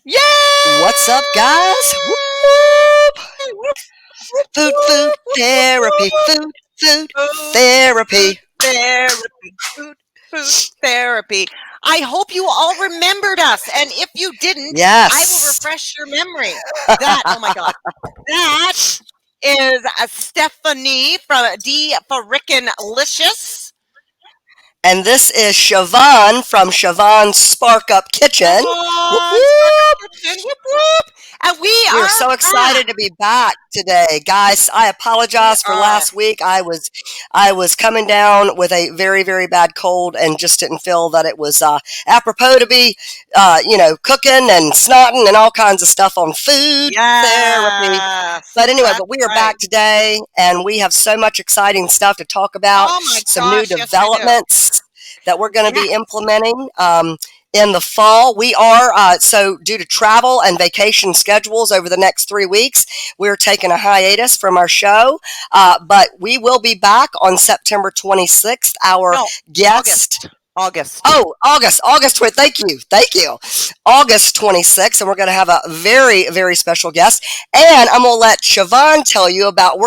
What's up, Yay! guys? Whoop! Food therapy, food Food therapy. therapy. Food therapy. I hope you all remembered us. And if you didn't, I will Yes. refresh your memory. Oh my God. That is Stephanie from D for Frickin' Licious. And this is Siobhan from Siobhan's Spark Up Kitchen. Whoop, Siobhan's Spark whoop. Up Kitchen. Whoop, whoop. And we We are are so back. excited to be back today, guys. I We apologize for are. last week. I was coming down with a very very bad cold and just didn't feel that it was apropos to be cooking and snotting and all kinds of stuff on food therapy. Yes. But anyway, That's but we are right. back today and we have so much exciting stuff to talk about, Oh my some new gosh. Yes, we do. developments that we're going to be Yes. implementing. In the fall. We are, so due to travel and vacation schedules over the next 3 weeks, we're taking a hiatus from our show, but we will be back on September 26th. Our No, guest. August. August. Oh, August 20th. Thank you. August 26th, and we're going to have a very, very special guest. And I'm going to let Siobhan tell you about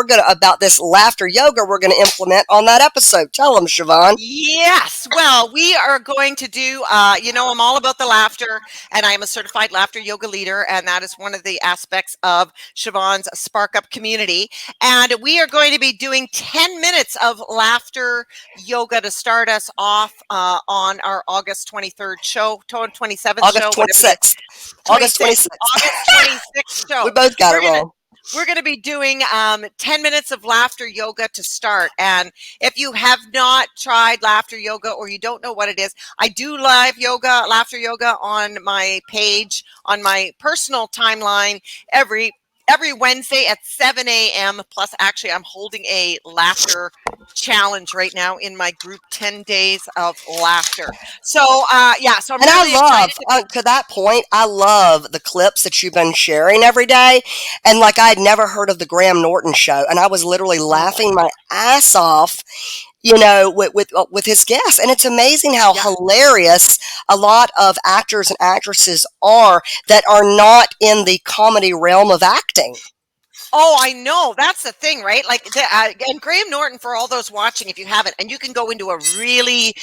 this laughter yoga we're going to implement on that episode. Tell them, Siobhan. Yes. Well, we are going to do, I'm all about the laughter, and I am a certified laughter yoga leader, and that is one of the aspects of Siobhan's Spark Up community. And we are going to be doing 10 minutes of laughter yoga to start us off on our August 23rd show, 27th August show, whatever it 26th. is. August 26th. 26th. August 26th We show. both got We're it going to wrong. we're going to be doing 10 minutes of laughter yoga to start. And if you have not tried laughter yoga or you don't know what it is, I do live yoga, laughter yoga on my page, on my personal timeline every Wednesday at 7 a.m. Plus, actually, I'm holding a laughter challenge right now in my group, 10 days of laughter. So, so I'm And really excited to be. to that point, I love the clips that you've been sharing every day. And like I had never heard of the Graham Norton show, and I was literally laughing my ass off, with his guests. And it's amazing how Yeah. hilarious a lot of actors and actresses are that are not in the comedy realm of acting. Oh, I know. That's the thing, right? Like, and Graham Norton, for all those watching, if you haven't, and you can go into a really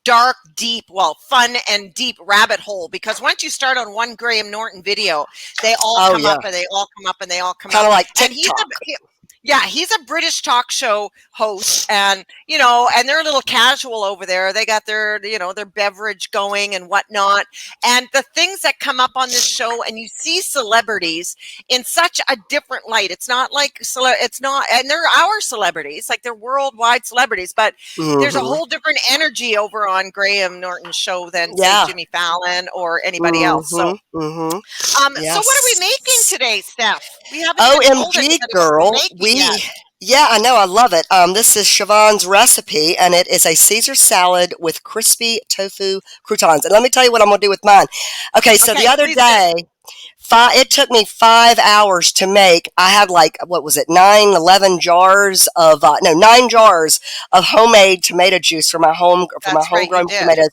dark, deep, fun and deep rabbit hole, because once you start on one Graham Norton video, they all Oh come yeah, up and they all come up and they all come kind up. of like And TikTok. he's a British talk show host, and and they're a little casual over there. They got their their beverage going and whatnot. And the things that come up on this show, and you see celebrities in such a different light. It's not like it's not, and they're our celebrities, like they're worldwide celebrities, but there's a Hmm. whole different energy over on Graham Norton's show than say Yeah. Jimmy Fallon or anybody else. So, Hmm. Hmm. so what are we making Yes. today, Steph? We haven't even told OMG, anybody what we're girl. making yet. Yeah, I know. I love it. This is Siobhan's recipe, and it is a Caesar salad with crispy tofu croutons. And let me tell you what I'm going to do with mine. Okay, so the Okay, other please do. day, it took me 5 hours to make. I had like, what was it, 9 jars of, no, 9 jars of homemade tomato juice for my That's right, you homegrown did. tomatoes.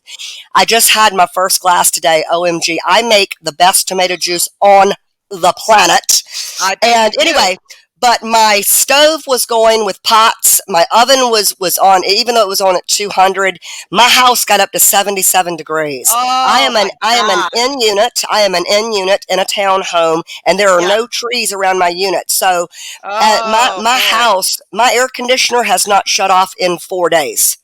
I just had my first glass today. OMG, I make the best tomato juice on the planet. I bet And you do. anyway, but my stove was going with pots. My oven was on, even though it was on at 200. My house got up to 77 degrees. Oh my I am an God. in unit. I am an in unit in a townhome, and there are Yeah. no trees around my unit. So, Oh my boy. house, my air conditioner has not shut off in 4 days.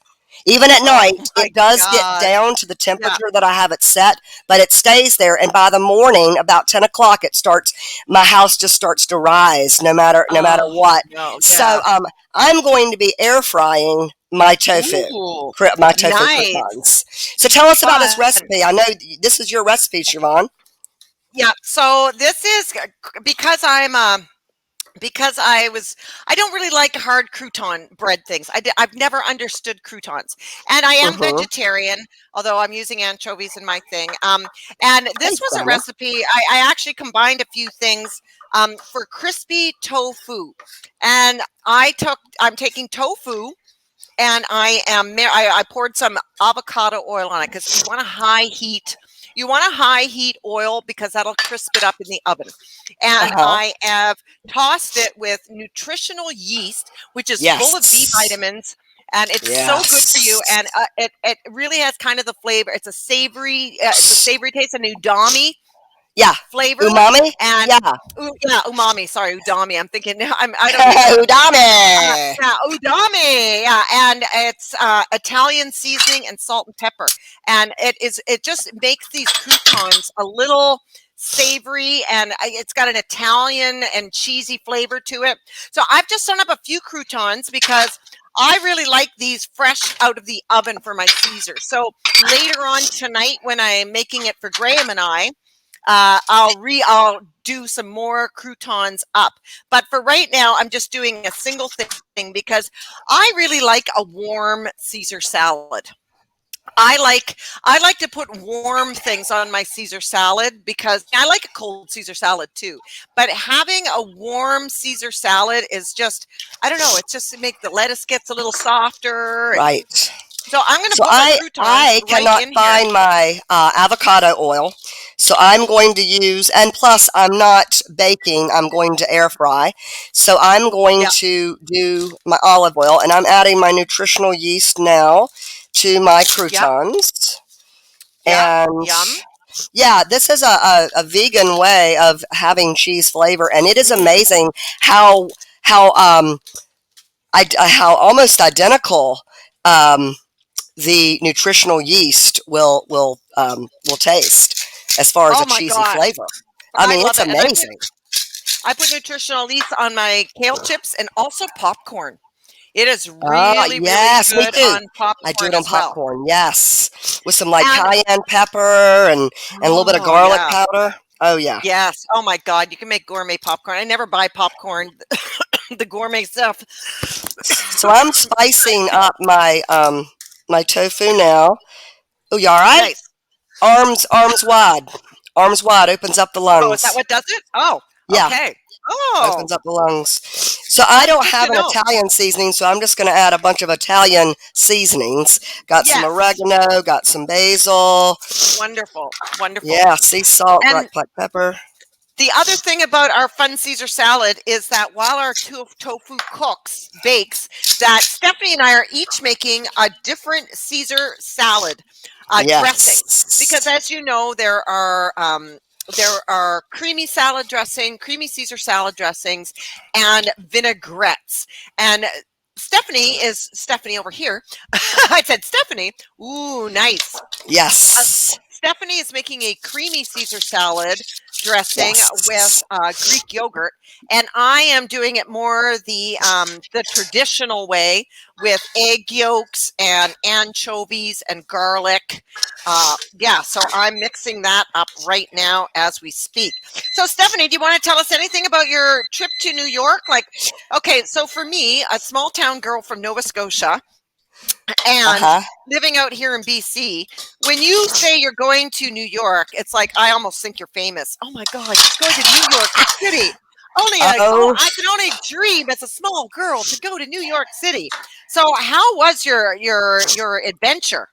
Even at Oh night, my it does get God. down to the Yeah. temperature that I have it set, but it stays there. And by the morning, about 10 o'clock, my house just starts to rise, no matter Oh what. no. So, Yeah. I'm going to be air frying my tofu, Ooh. my tofu Nice. croutons. So, tell us about this Fun. recipe. I know this is your recipe, Siobhan. Yeah. So this is because I don't really like hard crouton bread things. I've never understood croutons, and I am Mm-hmm. vegetarian, although I'm using anchovies in my thing. And this Thanks, was a Grandma. recipe. I actually combined a few things for crispy tofu, and I'm taking tofu. And I poured some avocado oil on it because you want a high heat. You want a high heat oil because that'll crisp it up in the oven. And Uh-huh. I have tossed it with nutritional yeast, which is full of B Yes. vitamins. And it's so good for you, Yes. and it really has kind of the flavor. It's a savory taste, an udami Yeah. flavor, Umami? and Yeah. yeah, umami. Sorry, udami. I'm thinking. I don't even know what I'm thinking. Udami. Yeah, udami. Yeah, and it's Italian seasoning and salt and pepper, and it just makes these croutons a little savory, and it's got an Italian and cheesy flavor to it. So I've just done up a few croutons because I really like these fresh out of the oven for my Caesar. So later on tonight, when I'm making it for Graham and I, I'll do some more croutons up. But for right now, I'm just doing a single thing because I really like a warm Caesar salad. I like to put warm things on my Caesar salad because I like a cold Caesar salad too. But having a warm Caesar salad is just, I don't know, it's just to make the lettuce gets a little softer. And Right. so I'm going to So put my croutons I right cannot in here. find my avocado oil, so I'm going to use, and plus I'm not baking, I'm going to air fry. So I'm going Yeah, to do my olive oil, and I'm adding my nutritional yeast now to my yeah, croutons. yeah, And yum. yeah, this is a vegan way of having cheese flavor, and it is Mm. amazing how how how almost identical um, the nutritional yeast will taste as far as Oh a my cheesy god, flavor. I I mean, love it's it, and amazing. I put nutritional yeast on my kale chips and also popcorn. It is Ah, really, really yes, me good too. on I do popcorn it on as well. popcorn. Yes, with some like And cayenne pepper and a little bit of oh garlic yeah, powder. Oh yeah. yes. Oh my God, you can make gourmet popcorn. I never buy popcorn, the gourmet stuff. So I'm spicing up my my tofu now. Oh, you all right? Nice. Arms wide. Arms wide opens up the Oh, is that lungs. what does it? Oh, Yeah, okay. Oh, opens up the lungs. So I that's don't good to have an know. Italian seasoning, so I'm just going to add a bunch of Italian seasonings. Got some Yes. oregano, got some basil. Wonderful. Wonderful. Yeah, sea salt, And black pepper. the other thing about our fun Caesar salad is that while our tofu bakes, that Stephanie and I are each making a different Caesar salad dressing. Because Yes. as you know, there are creamy salad dressing, creamy Caesar salad dressings, and vinaigrettes. And Stephanie over here. I said Stephanie. Ooh, nice. Yes. Stephanie is making a creamy Caesar salad dressing with Yes. Greek yogurt, and I am doing it more the traditional way with egg yolks and anchovies and garlic. Yeah, so I'm mixing that up right now as we speak. So, Stephanie, do you want to tell us anything about your trip to New York? Like, okay, so for me, a small town girl from Nova Scotia, and Uh-huh. living out here in BC, when you say you're going to New York, it's like I almost think you're famous. Oh my God, she's going to New York City. Oh, I can only dream as a small girl to go to New York City. So how was your adventure?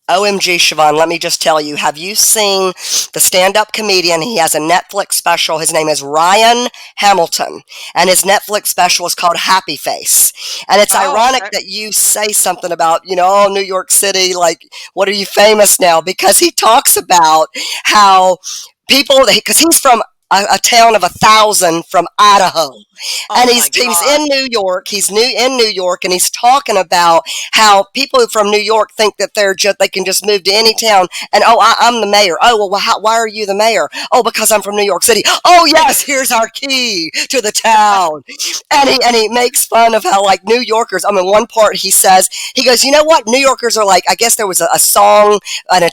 OMG, Siobhan, let me just tell you, have you seen the stand-up comedian? He has a Netflix special. His name is Ryan Hamilton, and his Netflix special is called Happy Face. And it's Oh, ironic okay. that you say something about, oh, New York City, like, what are you famous now? Because he talks about how people, because he's from a town of 1,000 from Idaho, and Oh my he's God. in New York. He's new in New York, and he's talking about how people from New York think that they can just move to any town. And oh, I'm the mayor. Oh well, why are you the mayor? Oh, because I'm from New York City. Oh yes, here's our key to the town. And he makes fun of how like New Yorkers. I mean, one part he goes, you know what? New Yorkers are like. I guess there was a song by an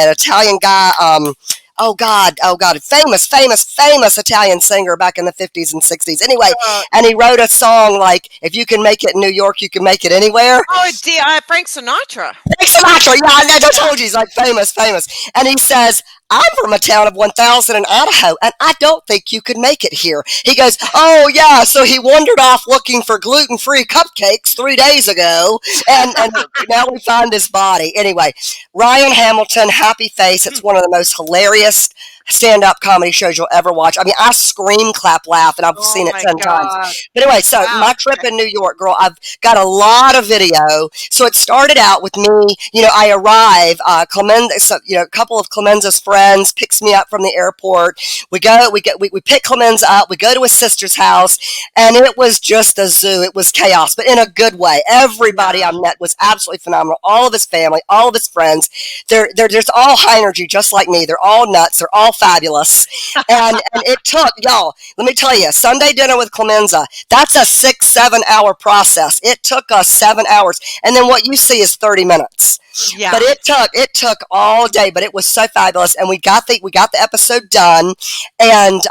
Italian guy. Oh God, famous Italian singer back in the 50s and 60s. Anyway, Uh, and he wrote a song like, "If you can make it in New York, you can make it anywhere." Frank Sinatra. Frank Sinatra, yeah, I Yeah. told you he's like famous. And he says, I'm from a town of 1,000 in Idaho, and I don't think you could make it here. He goes, oh, yeah. So he wandered off looking for gluten-free cupcakes 3 days ago, and now we find his body. Anyway, Ryan Hamilton, Happy Face. It's one of the most hilarious stand-up comedy shows you'll ever watch. I mean, I scream, clap, laugh, and I've Oh seen it my 10 times. God. But anyway, so Wow. my trip in New York, girl, I've got a lot of video. So it started out with me, I arrive, Clemenza, so, a couple of Clemenza's friends picks me up from the airport. We pick Clemenza up, we go to his sister's house, and it was just a zoo. It was chaos, but in a good way. Everybody I Yeah. met was absolutely phenomenal. All of his family, all of his friends, they're just all high energy, just like me. They're all nuts. They're all fabulous. And it took, y'all, let me tell you, Sunday dinner with Clemenza, that's a 6, 7 hour process. It took us 7 hours. And then what you see is 30 minutes. But Yeah. it took all day, but it was so fabulous, and we got the episode done, and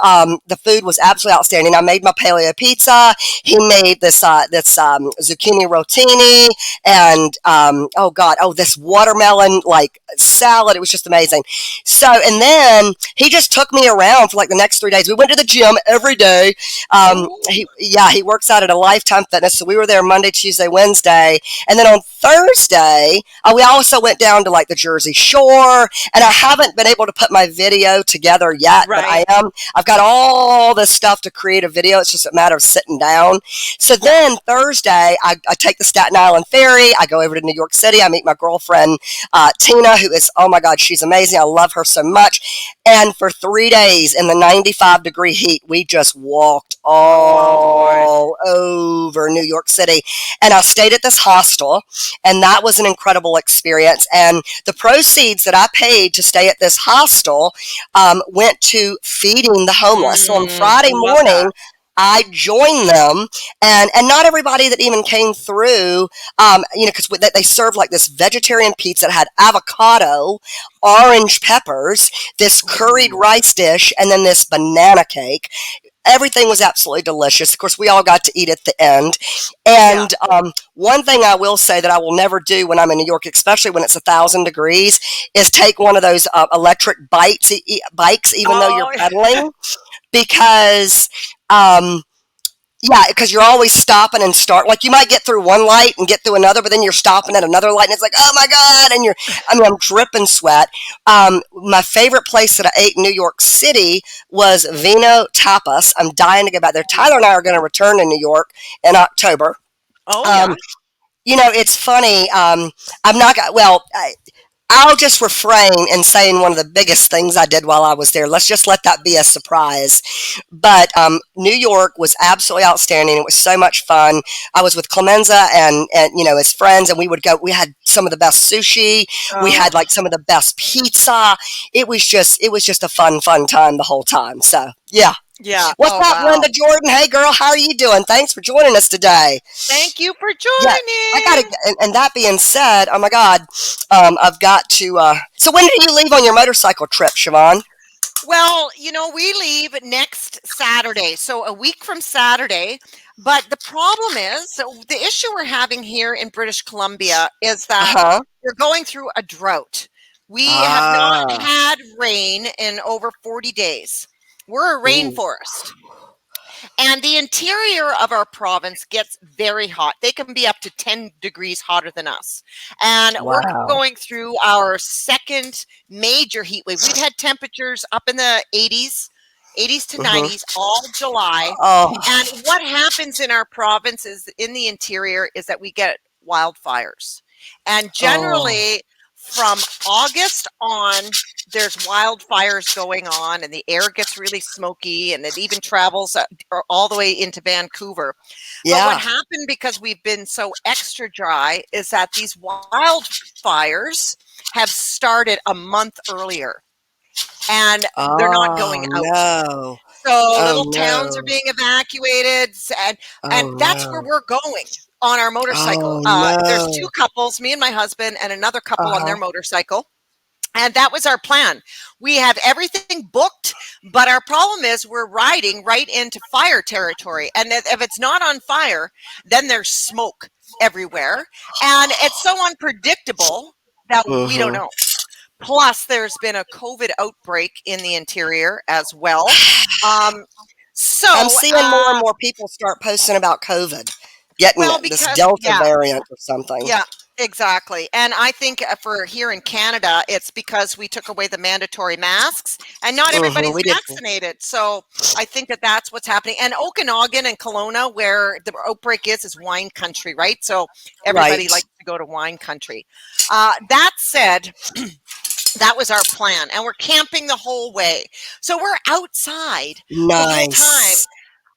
the food was absolutely outstanding. I made my paleo pizza. He made this zucchini rotini, and this watermelon like salad. It was just amazing. So, and then he just took me around for like the next 3 days. We went to the gym every day. Oh, He works out at a Lifetime Fitness, so we were there Monday, Tuesday, Wednesday, and then on Thursday, we also went down to like the Jersey Shore, and I haven't been able to put my video together yet, but right. I've got all this stuff to create a video. It's just a matter of sitting down. So Yeah. then Thursday, I take the Staten Island ferry. I go over to New York City. I meet my girlfriend, Tina, who is, oh my God, she's amazing. I love her so much. And for 3 days in the 95-degree heat, we just walked Oh boy. all over New York City. And I stayed at this hostel, and that was an incredible experience. And the proceeds that I paid to stay at this hostel went to feeding the homeless. So on Friday Love that. morning, I joined them, and not everybody that even came through, because they served like this vegetarian pizza that had avocado, orange peppers, this curried Ooh. rice dish, and then this banana cake. Everything was absolutely delicious. Of course, we all got to eat at the end. Yeah. And one thing I will say that I will never do when I'm in New York, especially when it's 1,000 degrees, is take one of those electric bikes, even though you're Oh, pedaling, because yeah, because you're always stopping and start. Like you might get through one light and get through another, but then you're stopping at another light, and it's like, oh my God! And I'm dripping sweat. My favorite place that I ate in New York City was Vino Tapas. I'm dying to go back there. Tyler and I are going to return to New York in October. oh yeah. Um, it's funny. I'm not. Well, I'll just refrain in saying one of the biggest things I did while I was there. Let's just let that be a surprise. But New York was absolutely outstanding. It was so much fun. I was with Clemenza and his friends, and we would go. We had some of the best sushi. We Oh had like some of the best pizza. It was just a fun time the whole time. So yeah. yeah. What's Oh up, wow. Linda Jordan? Hey, girl, how are you doing? Thanks for joining us today. Thank you for Yeah, I gotta. joining. And that being said, oh my God, I've got to. So when did you leave on your motorcycle trip, Siobhan? Well, we leave next Saturday, so a week from Saturday. But the problem is, so the issue we're having here in British Columbia is Uh that huh. we're going through a drought. We have not Ah. had rain in over 40 days. We're a Ooh. rainforest. And the interior of our province gets very hot. They can be up to 10 degrees hotter than us. And we're Wow. going through our second major heat wave. We've had temperatures up in the 80s to Mhm. 90s all July. Oh. And what happens in our province is in the interior is that we get wildfires. And Oh. generally from August on, there's wildfires going on and the air gets really smoky and it even travels all the way into Vancouver. But what Yeah. happened because we've been so extra dry is that these wildfires have started a month earlier and they're not going Oh out. no. So Oh little towns are no. being evacuated, and Oh that's where no. we're going on our motorcycle. Oh There's two no. couples, me and my husband, and another Uh couple on their huh. motorcycle. And that was our plan. We have everything booked, but our problem is we're riding right into fire territory. And if it's not on fire, then there's smoke everywhere. And it's so unpredictable that we don't Mhm. know. Plus, there's been a COVID outbreak in the interior as well. Um, I'm so, seeing more and more people start posting about COVID, getting well, this because, Delta yeah, variant or something. yeah, exactly. And I think for here in Canada, it's because we took away the mandatory masks and not everybody's We did. vaccinated. So I think that that's what's happening. And Okanagan and Kelowna, where the outbreak is wine country, right? So everybody Right. likes to go to wine country. That said, that was our plan, and we're camping the whole way. So we're outside the whole time. Nice.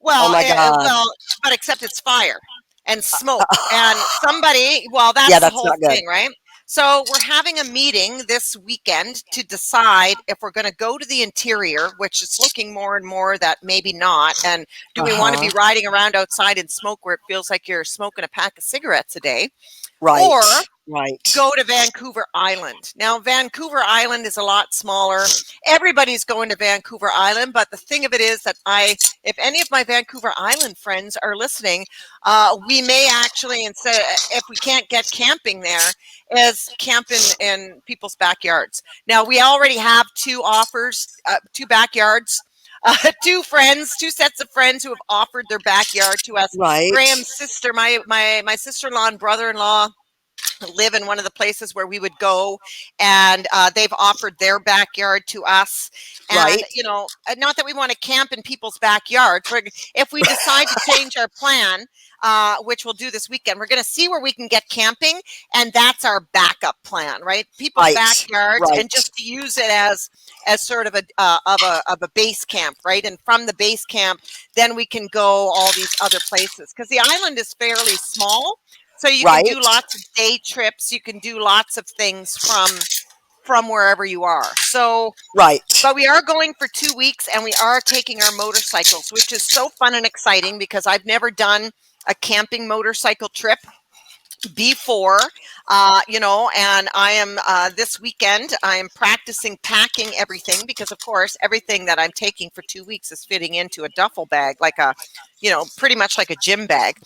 Oh Well, my God. well, but except it's fire and smoke, and somebody. Well, Yeah, that's the that's whole not good. thing, right? So we're having a meeting this weekend to decide if we're going to go to the interior, which is looking more and more that maybe not. And do Uh we want to be huh. riding around outside in smoke where it feels like you're smoking a pack of cigarettes a day, Right. or Right. go to Vancouver Island. Now, Vancouver Island is a lot smaller. Everybody's going to Vancouver Island, but the thing of it is that if any of my Vancouver Island friends are listening, we may actually, instead, if we can't get camping there, is camp in people's backyards. Now, we already have two offers, two backyards. Two sets of friends who have offered their backyard to us. Right. Graham's sister, my sister-in-law and brother-in-law live in one of the places where we would go, and they've offered their backyard to us. And Right. not that we want to camp in people's backyards, but if we decide to change our plan, which we'll do this weekend, we're going to see where we can get camping, and that's our backup plan, right? People's Right. backyards, and Right. just to use it as sort of a base camp, right? And from the base camp, then we can go all these other places, because the island is fairly small. So you can do Right. lots of day trips. You can do lots of things from wherever you are. So, Right. but we are going for 2 weeks, and we are taking our motorcycles, which is so fun and exciting because I've never done a camping motorcycle trip before, and I am this weekend. I am practicing packing everything because, of course, everything that I'm taking for 2 weeks is fitting into a duffel bag, like pretty much like a gym bag,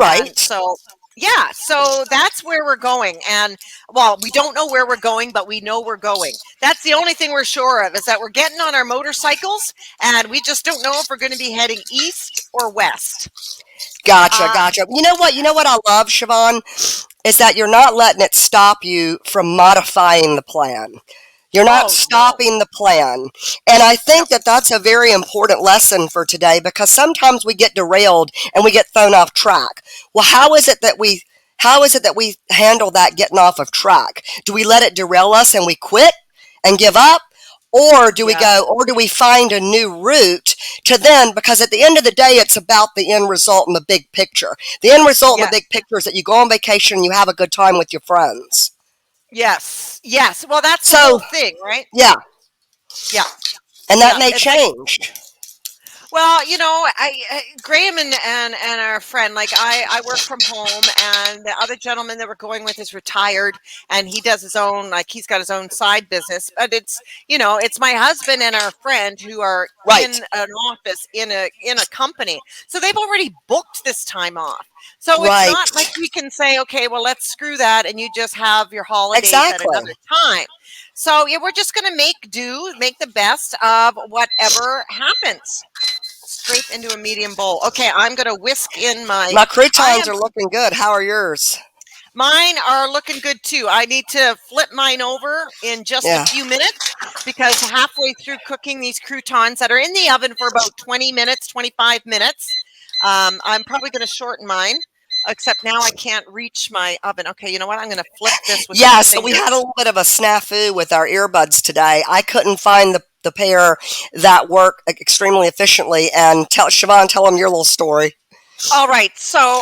and Right. so. Yeah, so that's where we're going. And well, we don't know where we're going, but we know we're going. That's the only thing we're sure of, is that we're getting on our motorcycles, and we just don't know if we're going to be heading east or west. Gotcha. Uh, Gotcha. You know what? You know what I love, Siobhan, is that you're not letting it stop you from modifying the plan. You're not oh, no, stopping the plan. And I no, think that that's a very important lesson for today, because sometimes we get derailed and we get thrown off track. Well, how is it that we handle that getting off of track? Do we let it derail us and we quit and give up? yes, Or do we find a new route to then, because at the end of the day, it's about the end result and the big picture. The end result and the yes. big picture is that you go on vacation and you have a good time with your friends. Yes, yes. Well, that's the whole So, thing, right? yeah, Yeah, and that yeah. may It's like, change. well, Graham and our friend, like I work from home, and the other gentleman that we're going with is retired, and he does his own, like he's got his own side business. But it's my husband and our friend who are Right, in an office in a company, so they've already booked this time off. So it's right. not like we can say, okay, well, let's screw that, and you just have your holidays at Exactly. another time. So yeah, we're just gonna make the best of whatever happens. Straight into a medium bowl. Okay, I'm gonna whisk in My I croutons am are looking good. How are yours? mine are looking good too. I need to flip mine over in just a Yeah. few minutes because halfway through cooking these croutons that are in the oven for about 20 minutes, 25 minutes, I'm probably gonna shorten mine. Except now I can't reach my oven. Okay, you know what? I'm gonna flip this with Yeah, two so we fingers. had a little bit of a snafu with our earbuds today. I couldn't find the pair that work extremely efficiently. And Siobhan, tell them your little story. All right. So,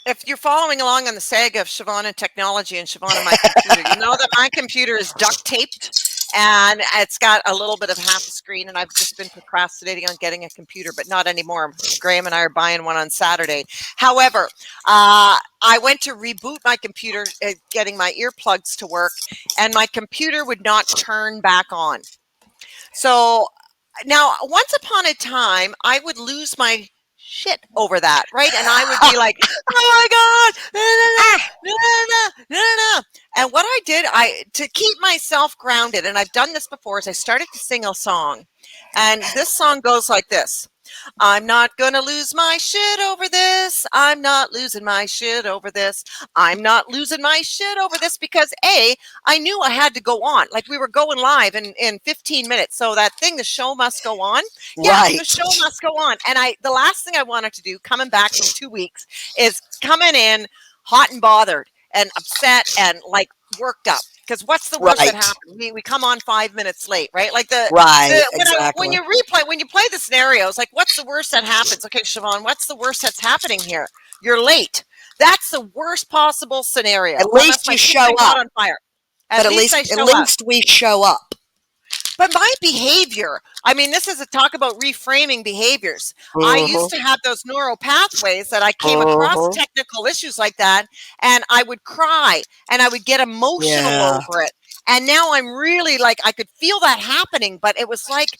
if you're following along on the saga of Siobhan and technology and Siobhan and my computer, you know that my computer is duct taped and it's got a little bit of half a screen. And I've just been procrastinating on getting a computer, but not anymore. Graham and I are buying one on Saturday. However, I went to reboot my computer, getting my earplugs to work, and my computer would not turn back on. So now, once upon a time, I would lose my shit over that, right? And I would be like, oh my God, no, no, no, no, no, no, no. And what I did, to keep myself grounded, and I've done this before, is I started to sing a song. And this song goes like this. I'm not gonna lose my shit over this. I'm not losing my shit over this. I'm not losing my shit over this because I knew I had to go on. Like we were going live in 15 minutes. So that thing, the show must go on. Yeah, Right. the show must go on. And the last thing I wanted to do coming back from 2 weeks is coming in hot and bothered and upset and like worked up. Because what's the worst that Right. happened? We come on 5 minutes late, right? Like Right. when Exactly. you play the scenarios, like what's the worst that happens? Okay, Siobhan, what's the worst that's happening here? You're late. That's the worst possible scenario, At unless least my you show kitchen got up. on fire. But At least I at show up. least we show up. But my behavior, I mean, this is a talk about reframing behaviors. I used Mm-hmm. to have those neural pathways that I came across Mm-hmm. technical issues like that, and I would cry and I would get emotional Yeah. over it. And now I'm really like, I could feel that happening, but it was like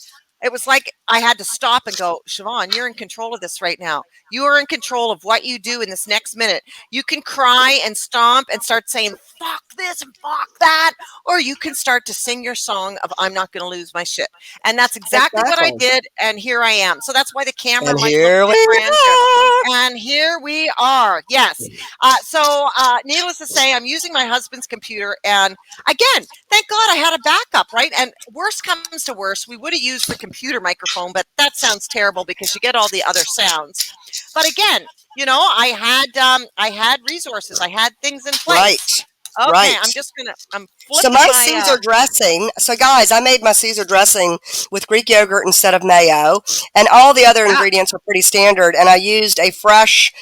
I had to stop and go, Siobhan, you're in control of this right now. You are in control of what you do in this next minute. You can cry and stomp and start saying, fuck this and fuck that, or you can start to sing your song of I'm not going to lose my shit. And that's exactly what I Exactly. did. And here I am. So that's why the camera And might look here we different. are. And here we are. Yes. Needless to say, I'm using my husband's computer. And again, thank God I had a backup, right? And worst comes to worst, we would have used the computer microphone, but that sounds terrible because you get all the other sounds. But again, I had resources, I had things in Right. place. Okay, Right. I'm So flipping my my Caesar dressing. So guys, I made my Caesar dressing with Greek yogurt instead of mayo, and all the other yeah, ingredients are pretty standard. And I used a fresh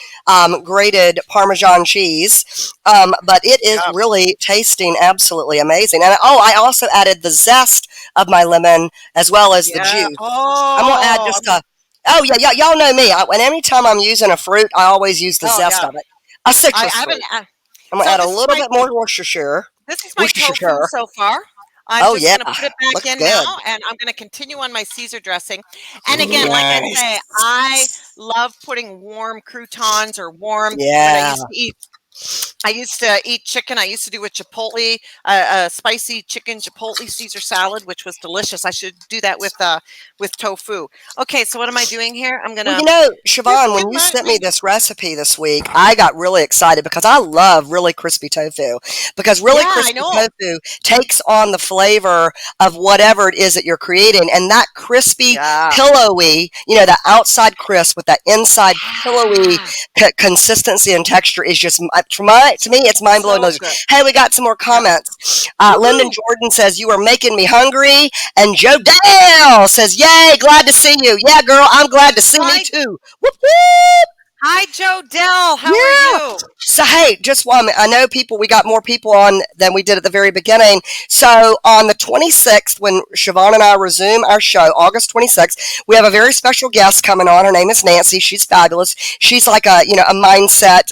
grated Parmesan cheese, but it is yeah, really tasting absolutely amazing. And I also added the zest of my lemon as well as the yeah. juice. I'm gonna add Oh, just a. Oh yeah, y'all know me. When anytime I'm using a fruit, I always use the oh zest yeah. of it. A I citrus haven't. fruit. I'm gonna So add a little bit more Worcestershire. this is my tofu Worcestershire. so far. I'm Oh just yeah, going to put it back looks in good. now, and I'm going to continue on my Caesar dressing. And again, like I say, I Nice. love putting warm croutons or warm. When Yeah. I used to eat chicken. I used to do with chipotle, spicy chicken chipotle Caesar salad, which was delicious. I should do that with tofu. Okay, so what am I doing here? I'm Well, gonna. Siobhan, when you sent me this recipe this week, I got really excited because I love really crispy tofu. Because really Yeah, I crispy know. tofu takes on the flavor of whatever it is that you're creating, and that crispy, Yeah. pillowy, the outside crisp with that inside pillowy Yeah. consistency and texture is just to me, it's mind blowing. So good. Hey, we got some more Yeah. comments. Lyndon Woohoo! Jordan says you are making me hungry. And Joe Dale says, "Yay, glad to see you." Yeah, girl, I'm glad to see me Hi, too. Whoop whoop. hi, Joe Dell. How are Yeah. you? So hey, just one. I know we got more people on than we did at the very beginning. So on the 26th, when Siobhan and I resume our show, August 26th, we have a very special guest coming on. Her name is Nancy. She's fabulous. She's like a mindset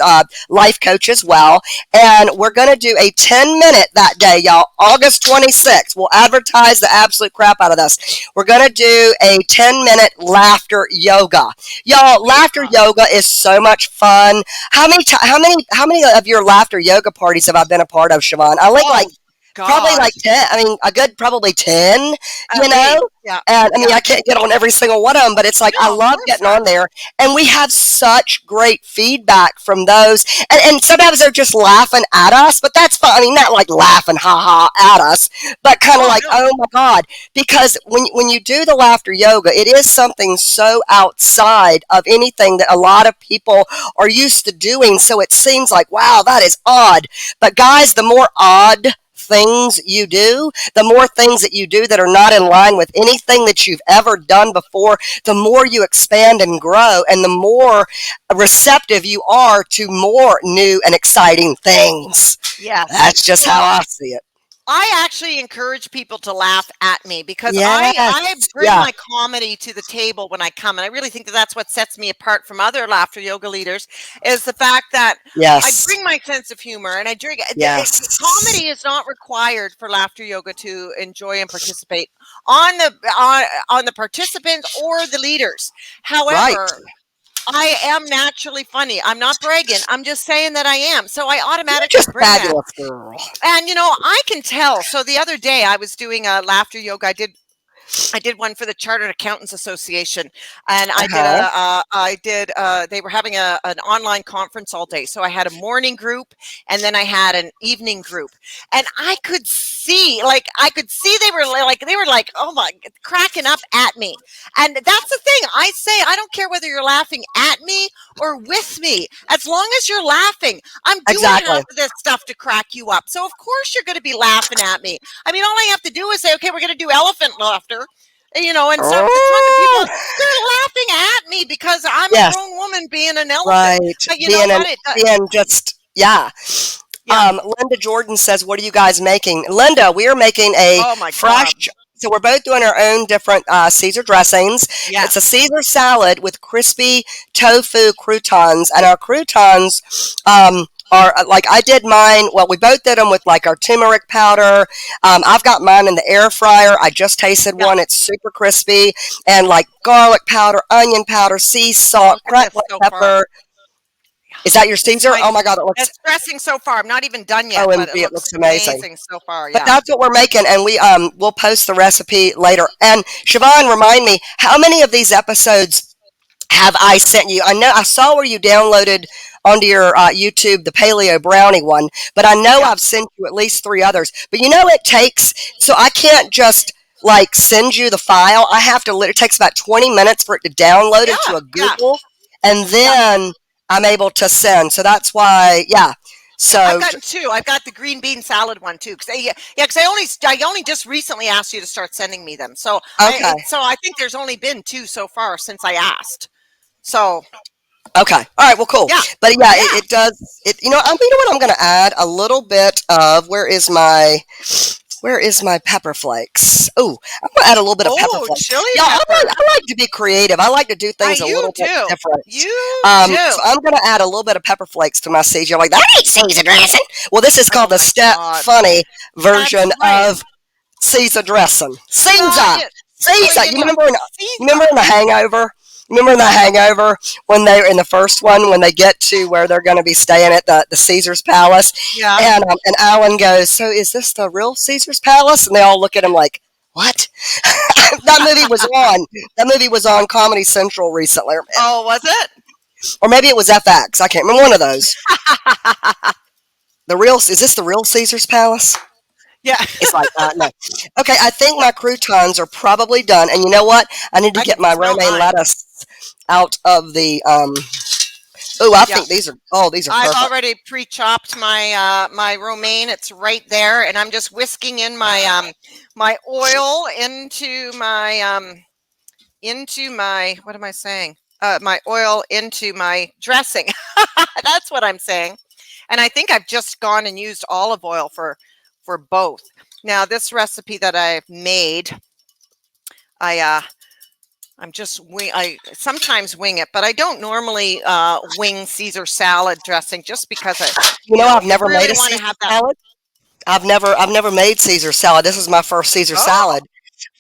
life coach as well. And we're gonna do a 10-minute that day, y'all. August 26th. We'll advertise the absolute crap out of this. We're gonna do a 10-minute laughter yoga. Y'all, laughter yoga is so much fun. How many of your laughter yoga parties have I been a part of, Siobhan? I think like Oh probably like gosh, 10. I mean, a good probably 10, at least. Yeah, And I mean, yeah. I can't get on every single one of them, but it's like I No, of love course getting not. on there, and we have such great feedback from those. And sometimes they're just laughing at us, but that's fine. I mean, not like laughing ha ha at us, but kind of Oh like, no. oh my god, because when you do the laughter yoga, it is something so outside of anything that a lot of people are used to doing. So it seems like, wow, that is odd. But guys, the more odd things you do, the more things that you do that are not in line with anything that you've ever done before, the more you expand and grow, and the more receptive you are to more new and exciting things. Yes. That's just how Well, I see it. I actually encourage people to laugh at me because I Yes. bring Yeah. my comedy to the table when I come, and I really think that that's what sets me apart from other laughter yoga leaders is the fact that I Yes. bring my sense of humor, and I drink. Yes. Comedy is not required for laughter yoga to enjoy and participate on the participants or the leaders. Right. However, I am naturally funny. I'm not bragging. I'm just saying that I am. So I You're automatically just bring that. fabulous, girl. And I can tell. So the other day I was doing a laughter yoga. I did one for the Chartered Accountants Association, and Uh-huh. they were having an online conference all day. So I had a morning group, and then I had an evening group, and I could see they were like, oh my, cracking up at me. And that's the thing. I say, I don't care whether you're laughing at me or with me, as long as you're laughing. I'm doing half Exactly. of this stuff to crack you up. So of course you're going to be laughing at me. I mean, all I have to do is say, okay, we're going to do elephant laughter, and so the tons of people, Oh, they're laughing at me because I'm a yes. grown woman being an elephant. Right. But you know Being an what? being just yeah. Yeah. Linda Jordan says, "What are you guys making?" Linda, we are making a Oh my fresh. God. So we're both doing our own different Caesar dressings. It's a Yes. Caesar salad with crispy tofu croutons, and our croutons are like I did mine. Well, we both did them with like our turmeric powder. I've got mine in the air fryer. I just tasted Yeah. one. It's super crispy, and like garlic powder, onion powder, sea salt, Look at cracked this black so far. pepper. Is that your It's Caesar? my Oh my God, it looks it's dressing so far. I'm not even done yet, but it OMG, it looks looks amazing. amazing so far. But Yeah. that's what we're making, and we'll post the recipe later. And Siobhan, remind me, how many of these episodes have I sent you? I know I saw where you downloaded onto your YouTube the paleo brownie one, but I know Yeah. I've sent you at least three others. But it takes so I can't just like send you the file. I have to. It takes about 20 minutes for it to download into Yeah. a Yeah. Google, and Yeah. then I'm able to send. So that's why, yeah. I've So gotten two. I've got the green bean salad one too. Because I only just recently asked you to start sending me them. So okay. I think there's only been two so far since I asked. So Okay. All right. Well, cool. yeah. But yeah, Yeah. it does. What I'm going to add a little bit of. Where is my pepper flakes? Oh, I'm going to add a little bit of pepper Oh, flakes. chili Yeah, pepper. I like to be creative. I like to do things a You little bit do. different. You So do. I'm going to add a little bit of pepper flakes to my Caesar. Like that ain't Caesar dressing. Well, this is Oh called the my Step God. Funny That's version right. of Caesar dressing. Well, Caesar, you, well, Caesar. you You know, remember in Caesar. the Hangover? Remember in the Hangover when they in the first one when they get to where they're going to be staying at the Caesar's Palace, Yeah. and Alan goes, "So is this the real Caesar's Palace?" And they all look at him like, "What?" That movie was on Comedy Central recently, Oh, was it? or maybe it was FX. I can't remember one of those. Is this the real Caesar's Palace? Yeah. It's like, no. Okay, I think my croutons are probably done. And you know what? I need to I get can my smell romaine mine. lettuce out of the. Oh, I Yeah. think these are I've perfect. already pre-chopped my romaine. It's right there, and I'm just whisking in my oil into my what am I saying? My oil into my dressing. That's what I'm saying. And I think I've just gone and used olive oil for both. Now this recipe that I've made, I I sometimes wing it, but I don't normally wing Caesar salad dressing just because I've you never made really a want to Caesar have that. salad. I've never made Caesar salad. This is my first Caesar Oh, salad.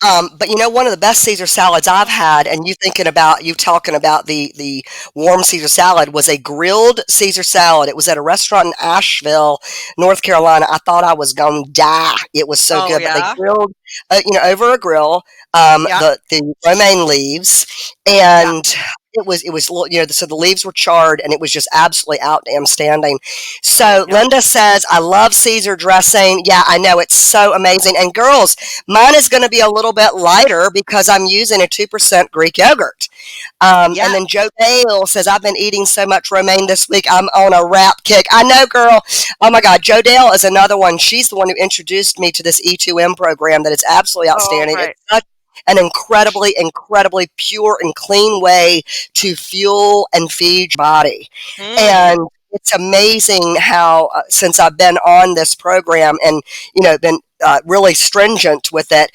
But one of the best Caesar salads I've had, and you talking about the warm Caesar salad, was a grilled Caesar salad. It was at a restaurant in Asheville, North Carolina. I thought I was going to die. It was so oh good, but they yeah, grilled, over a grill, yeah, the romaine leaves, yeah. and so the leaves were charred, and it was just absolutely outstanding. Oh So yum. Linda says, "I love Caesar dressing." Yeah, I know it's so amazing. And girls, mine is going to be a little bit lighter because I'm using a 2% Greek yogurt. And Yeah. then Joe Dale says, "I've been eating so much romaine this week. I'm on a rap kick." I know, girl. Oh my God. Joe Dale is another one. She's the one who introduced me to this E2M program that is absolutely Oh outstanding. right. It's such an incredibly, incredibly pure and clean way to fuel and feed your body. Mm. And it's amazing how, since I've been on this program and, been really stringent with it,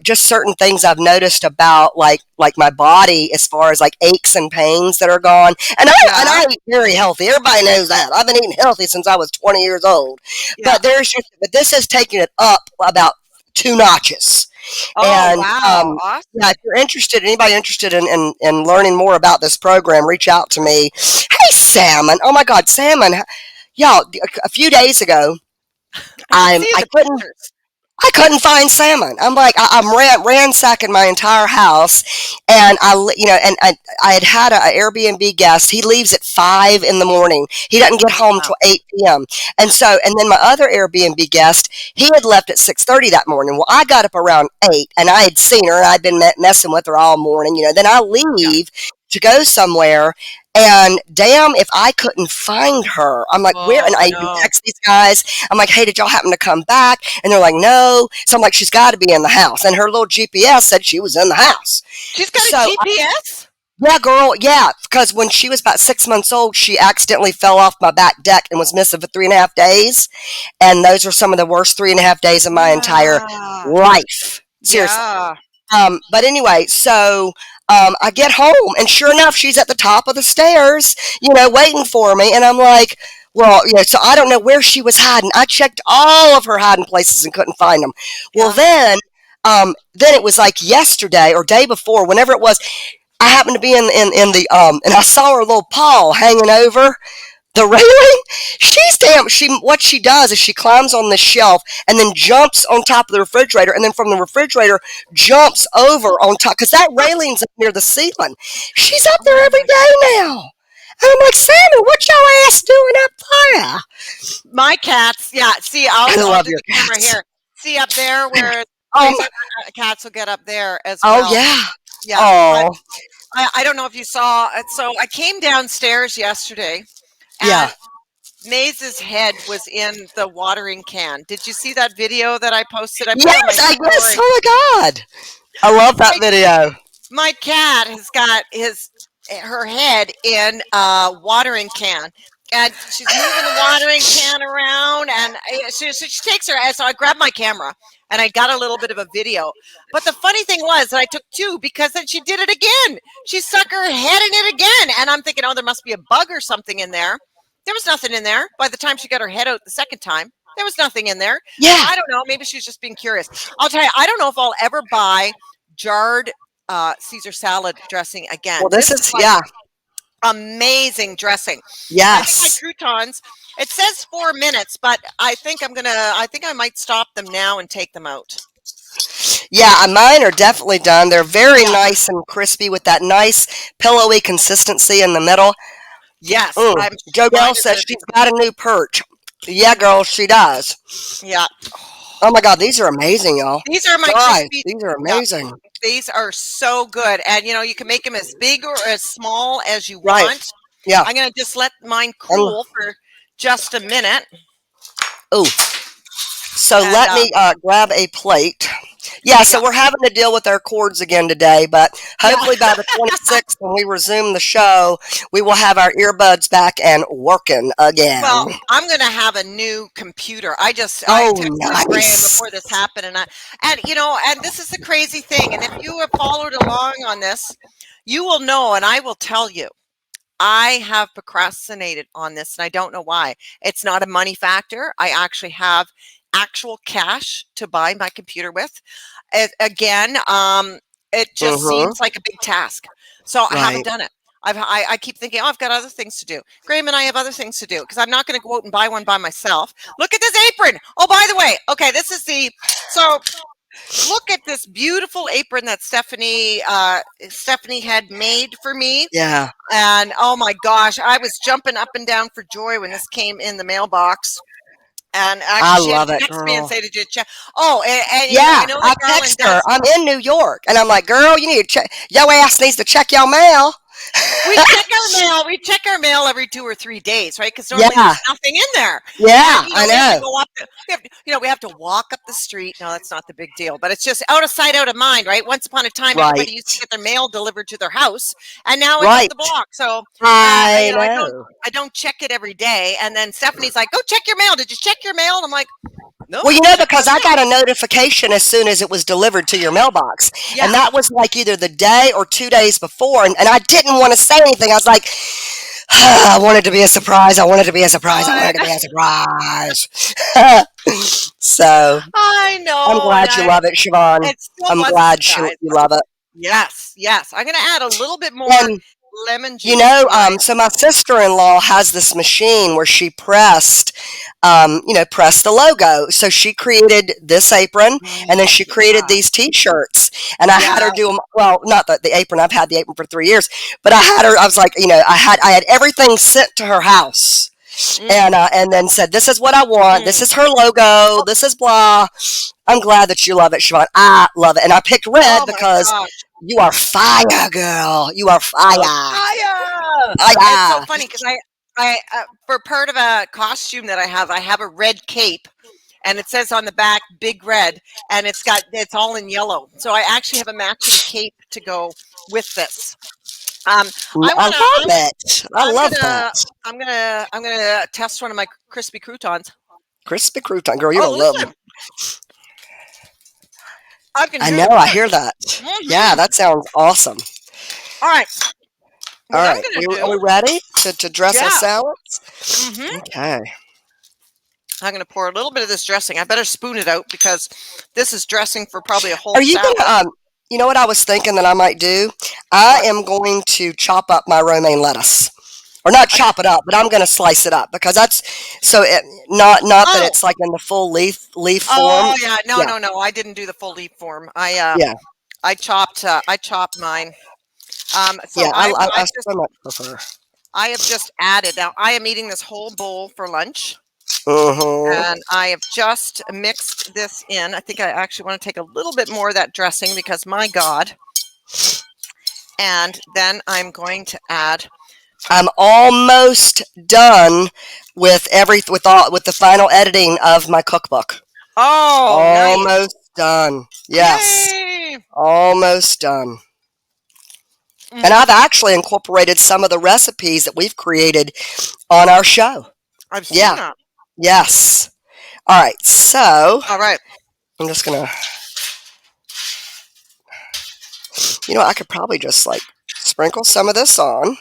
just certain things I've noticed about like my body as far as like aches and pains that are gone. And I Yeah. eat very healthy. Everybody knows that. I've been eating healthy since I was 20 years old. Yeah. But this has taken it up about two notches. Oh, And wow. yeah, Awesome. if you're interested, anybody interested in learning more about this program, reach out to me. Hey, salmon! Oh my God, salmon! Y'all, a few days ago, I can see I the couldn't pictures. find salmon. I'm like, I'm ransacking my entire house, and I had had a Airbnb guest. He leaves at 5 in the morning. He doesn't get Oh, home wow. till 8 p.m. And then my other Airbnb guest, he had left at 6:30 that morning. Well, I got up around 8, and I had seen her, and I'd been messing with her all morning. Then I Yeah. leave to go somewhere. And damn, if I couldn't find her, I'm like, where? And Oh, I even no. text these guys. I'm like, hey, did y'all happen to come back? And they're like, no. So I'm like, she's got to be in the house. And her little GPS said she was in the house. She's got a So, GPS? yeah, girl, yeah. Because when she was about 6 months old, she accidentally fell off my back deck and was missing for 3.5 days. And those were some of the worst 3.5 days of my entire Yeah. life. Seriously. Yeah. But anyway, so I get home, and sure enough, she's at the top of the stairs, waiting for me. And I'm like, well, so I don't know where she was hiding. I checked all of her hiding places and couldn't find them. Well, Yeah. then it was like yesterday or day before, whenever it was, I happened to be in the and I saw her little paw hanging over the railing. What she does is she climbs on the shelf and then jumps on top of the refrigerator, and then from the refrigerator jumps over on top because that railing's up near the ceiling. She's up there Oh every my day now. And I'm like, Sammy, what your ass doing up there? My cats, yeah. See, I I'll love do your the camera cats. here. See up there where Um, Fraser cats will get up there as oh well. yeah. Yeah. Oh I don't know if you saw it. So I came downstairs yesterday yeah. and Maze's head was in the watering can. Did you see that video that I posted? I put it on my Yes, I guess. story. Oh my God. I love that My video. my cat has got her head in a watering can, and she's moving the watering can around, and she takes her. So I grabbed my camera and I got a little bit of a video. But the funny thing was that I took two because then she did it again. She stuck her head in it again, and I'm thinking, oh, there must be a bug or something in there. There was nothing in there. By the time she got her head out the second time, there was nothing in there. So Yeah. I don't know. Maybe she's just being curious. I'll tell you, I don't know if I'll ever buy jarred Caesar salad dressing Well, again. this This is is like yeah. amazing dressing. I think my Yes. croutons. It says 4 minutes, but I think I'm gonna. I think I might stop them now and take them out. Yeah, mine are definitely done. They're very Yeah. nice and crispy with that nice pillowy consistency in the middle. Yes. Mm. Joe Mine Bell are says gonna be. she's got a new perch. Yeah, girl, she does. Yeah. Oh my God, these are amazing, y'all. These are my Guys, crispy. these are Yeah. amazing. These are so good, and you can make them as big or as small as you Right. want. Yeah. I'm gonna just let mine And cool for just a minute, oh, so and let me grab a plate. Yeah, so yeah, we're having to deal with our cords again today, but yeah. hopefully by the 26th, when we resume the show, we will have our earbuds back and working again. Well, I'm gonna have a new computer. I Oh, texted Graham nice. before this happened, and this is the crazy thing. And if you have followed along on this, you will know, and I will tell you. I have procrastinated on this, and I don't know why. It's not a money factor. I actually have actual cash to buy my computer with. Again, it just Mm-hmm. seems like a big task, so I haven't Right. done it. I keep thinking, oh, I've got other things to do. Graham and I have other things to do because I'm not going to go out and buy one by myself. Look at this apron. Oh, by the way, okay, this is so. Look at this beautiful apron that Stephanie had made for me. Yeah. And oh my gosh, I was jumping up and down for joy when this came in the mailbox. And actually, I she had love to it, text me and girl. say, "Did you check?" Oh, and I Yeah, know I that Garland text her. does. I'm in New York, and I'm like, girl, you need to check. Your ass needs to check your mail. We check our mail. We check our mail every 2 or 3 days, right? Because normally Yeah. there's nothing in there. And Yeah, I we have to know. go up. We have to walk up the street. No, that's not the big deal, but it's just out of sight, out of mind, right? Once upon a time, Right. everybody used to get their mail delivered to their house, and now it's up Right. the block. So, I know. I don't check it every day. And then Stephanie's like, "Go check your mail. Did you check your mail?" And I'm like, "No, Well, I haven't checked my because I mail." got a notification as soon as it was delivered to your mailbox. Yeah, And that was like either the day or 2 days before. And I didn't want to say anything. I was like, I want it to be a surprise. I want it to be a surprise. I want I it to be a surprise. So I I'm know, and glad you love it, Siobhan. it still I'm was a glad surprise. you love it. Yes, yes. I'm gonna add a little bit more And lemon juice to my. so my sister-in-law has this machine where she pressed, pressed the logo. So she created this apron, and then Oh, she created yeah. these T-shirts. And I had her Yeah. do them. Well, not the apron. I've had the apron for 3 years, but I had her. I was like, I had everything sent to her house. Mm, And then said, "This is what I want. This mm. is her logo. Oh, This is blah." I'm glad that you love it, Siobhan. I love it, and I picked red oh my because gosh. you are fire, girl. You are fire. Fire! It's so Fire. funny because for part of a costume that I have a red cape, and it says on the back "Big Red," and it's all in yellow. So I actually have a matching cape to go with this. I I wanna, love it. I I'm love that. gonna, I'm gonna test one of my crispy croutons. Crispy crouton, girl. You're Oh, gonna love listen, them. I can I hear know. the I butter. hear that. Yeah, Hmm. that sounds awesome. All right, All what I'm right, gonna are do? we ready to dress our Yeah. salads? Hmm. Okay. I'm gonna pour a little bit of this dressing. I better spoon it out because this is dressing for probably a whole Are you salad. gonna? You know what I was thinking that I might do? I What? am going to chop up my romaine lettuce, or not I, chop it up, but I'm going to slice it up because that's so it not that oh, it's like in the full leaf form. oh yeah. No, Yeah, no, no. I didn't do the full leaf form. yeah, I chopped mine. So yeah. I so much prefer. I have just added. Now I am eating this whole bowl for lunch. Mm-hmm. And I have just mixed this in. I think I actually want to take a little bit more of that dressing because my God. And then I'm going to add. I'm almost done with with the final editing of my cookbook. Oh, nice. Almost done. Yes, Yay. almost done. And Mm, I've actually incorporated some of the recipes that we've created on our show. I've seen Yeah. that. Yes. All right. So All right. I'm just gonna. I could probably just like sprinkle some of this on,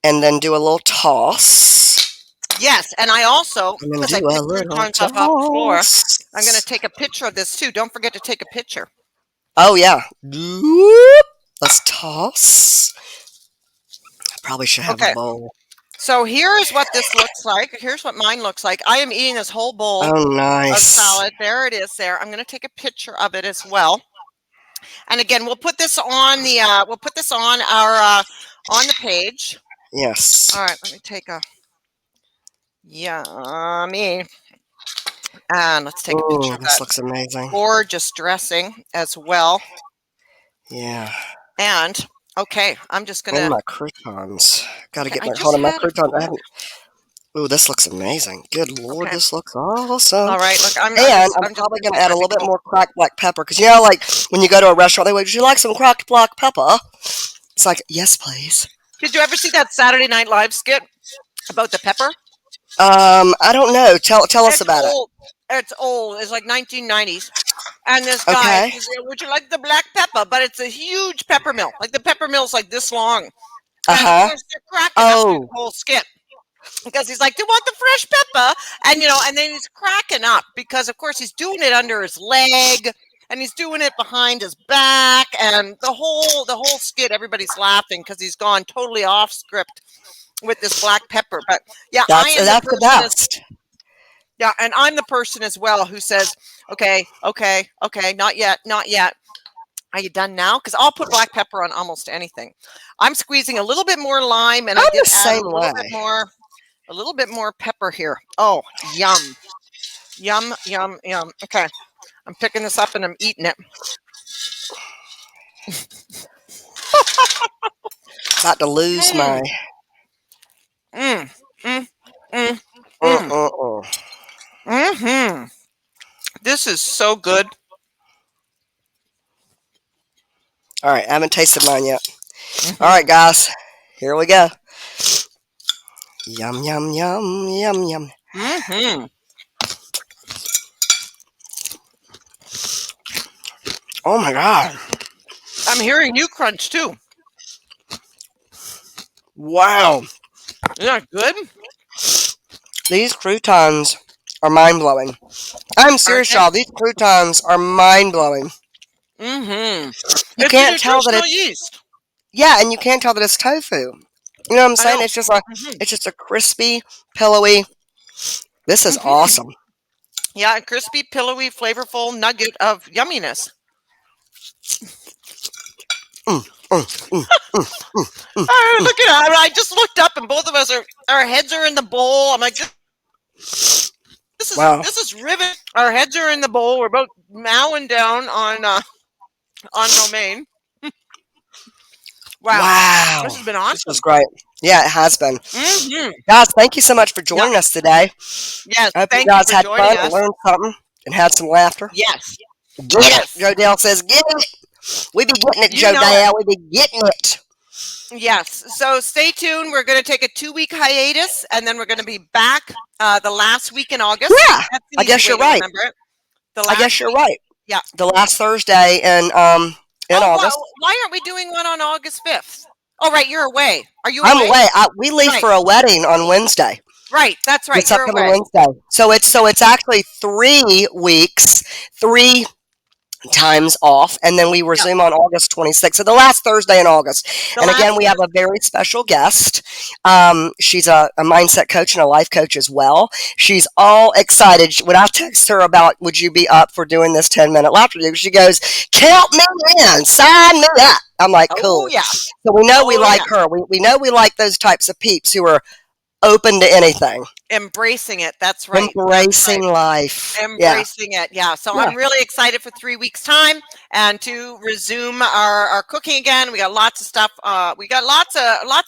and then do a little toss, Yes. And I also, and then because I do a picked little croutons up off the floor, toss. I'm going to take a picture of this too. Don't forget to take a picture. Oh yeah. Whoop. Let's toss. I probably should have a Okay. bowl. So here is what this looks like. Here's what mine looks like. I am eating this whole bowl Oh of nice. salad. There it is there. I'm going to take a picture of it as well. And again, we'll put this on our on the page. Yes. All right, let me take a yummy, and let's take a picture Oh, of this that looks amazing. gorgeous dressing as well. Yeah. And okay, I'm just And gonna. my croutons. Got to Okay, get I my just hold on my had a croutons. I bowl. haven't. Oh, this looks amazing. Good Lord, Okay, this looks awesome. all right. Look, And I'm I'm just probably gonna going to take add my a little big bit bowl. more cracked black pepper. Because, like when you go to a restaurant, they go, "Would you like some cracked black pepper?" It's like, yes, please. Did you ever see that Saturday Night Live skit about the pepper? I don't know. Tell us It's about it. old. It's old. It's like 1990s. And this guy Okay. says, "Would you like the black pepper?" But it's a huge pepper mill. Like the pepper mill's like this long. Uh And of huh. course, they're cracking up through the Oh, whole skit because he's like, "Do you want the fresh pepper?" And and then he's cracking up because, of course, he's doing it under his leg and he's doing it behind his back, and the whole skit, everybody's laughing because he's gone totally off script with this black pepper. But yeah, I am the that's the person as best. yeah, and I'm the person as well who says, "Okay, okay, okay, not yet, not yet." Are you done now? Because I'll put black pepper on almost anything. I'm squeezing a little bit more lime, and I I'm did the add same way. a little bit more pepper here. Oh, yum, yum, yum, yum. Okay, I'm picking this up and I'm eating it. About to lose Mm, my. mm, mm, mm, Uh, mm, uh, uh. mm-hmm. This is so good. All right, I haven't tasted mine yet. All Mm-hmm. right, guys, here we go. Yum yum yum yum yum. Mm-hmm. Oh my God! I'm hearing you crunch too. Wow! Yeah, good. These croutons are mind blowing. I'm Aren't serious, they? y'all. These croutons are mind blowing. Mm-hmm. You It's a can't tell that nutritional it's yeast. yeah, and you can't tell that it's tofu. You know what I'm I saying? know. Mm-hmm. It's just a crispy, pillowy. This is Mm-hmm. awesome. Yeah, a crispy, pillowy, flavorful nugget of yumminess. Mm, mm, mm, mm, mm, mm, Oh, mm. look at it. I just looked up and both of us are our heads are in the bowl. I'm like, Wow, this is rivet. Our heads are in the bowl. We're both mowing down on romaine. Wow, this wow, has been this is awesome. great. Yeah, it has been. Mm-hmm. Guys, thank you so much for Yeah. joining us today. Yes. I hope you Thank you guys for had joining fun and us. learned something and had some laughter. Yes. Get it. Yes. Joe Dale says, get it. We be getting it, You Joe know it. Dale. We be getting it. Yes. So stay tuned. We're going to take a 2 week hiatus, and then we're going to be back the last week in August. Yeah, That's an I easy guess way you're to right. remember it. The I guess last you're week. right. Yeah. The last Thursday in Oh, August. why aren't we doing one on August 5th? Oh, right. You're away. Are you I'm away? away. We leave Right. for a wedding on Wednesday. Right. That's right. This You're upcoming away. Wednesday. So it's actually 3 weeks, 3 times off, and then we Yeah. resume on August 26th, so the last Thursday in August. The And again, last we have a very special guest. She's a mindset coach and a life coach as well. She's all excited. When I text her about, would you be up for doing this 10-minute laughter review, she goes, count me in, sign me up. I'm like, Oh, cool. yeah. So we know we Oh, like yeah. her. We know we like those types of peeps who are open to anything, Embracing it. That's right. That's embracing right. life. Yeah, Embracing it. Yeah. So yeah. I'm really excited for 3 weeks time and to resume our cooking again. We got lots of stuff. We got lots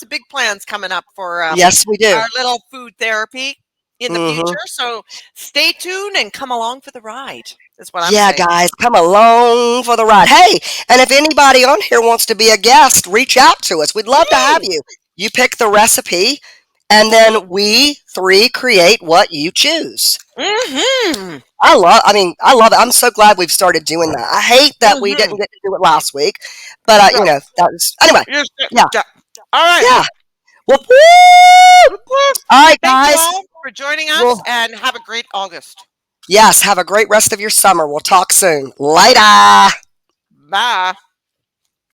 of big plans coming up for Yes, we do. our little food therapy in the Hmm. future. So stay tuned and come along for the ride. Is what I'm Yeah, saying. guys, come along for the ride. Hey, and if anybody on here wants to be a guest, reach out to us. We'd love to have Yay! you. You pick the recipe, and Mhm. then we three create what you choose. Mhm. I love it. I'm so glad we've started doing that. I hate that we Mhm. didn't get to do it last week, but Yeah. that was anyway. Yes, Yeah, yeah. All right. yeah. Whoop, whoop. Whoop, whoop. All right, Thank you guys. all for joining us Well, and have a great August. yes. Have a great rest of your summer. We'll talk soon. Later. Bye.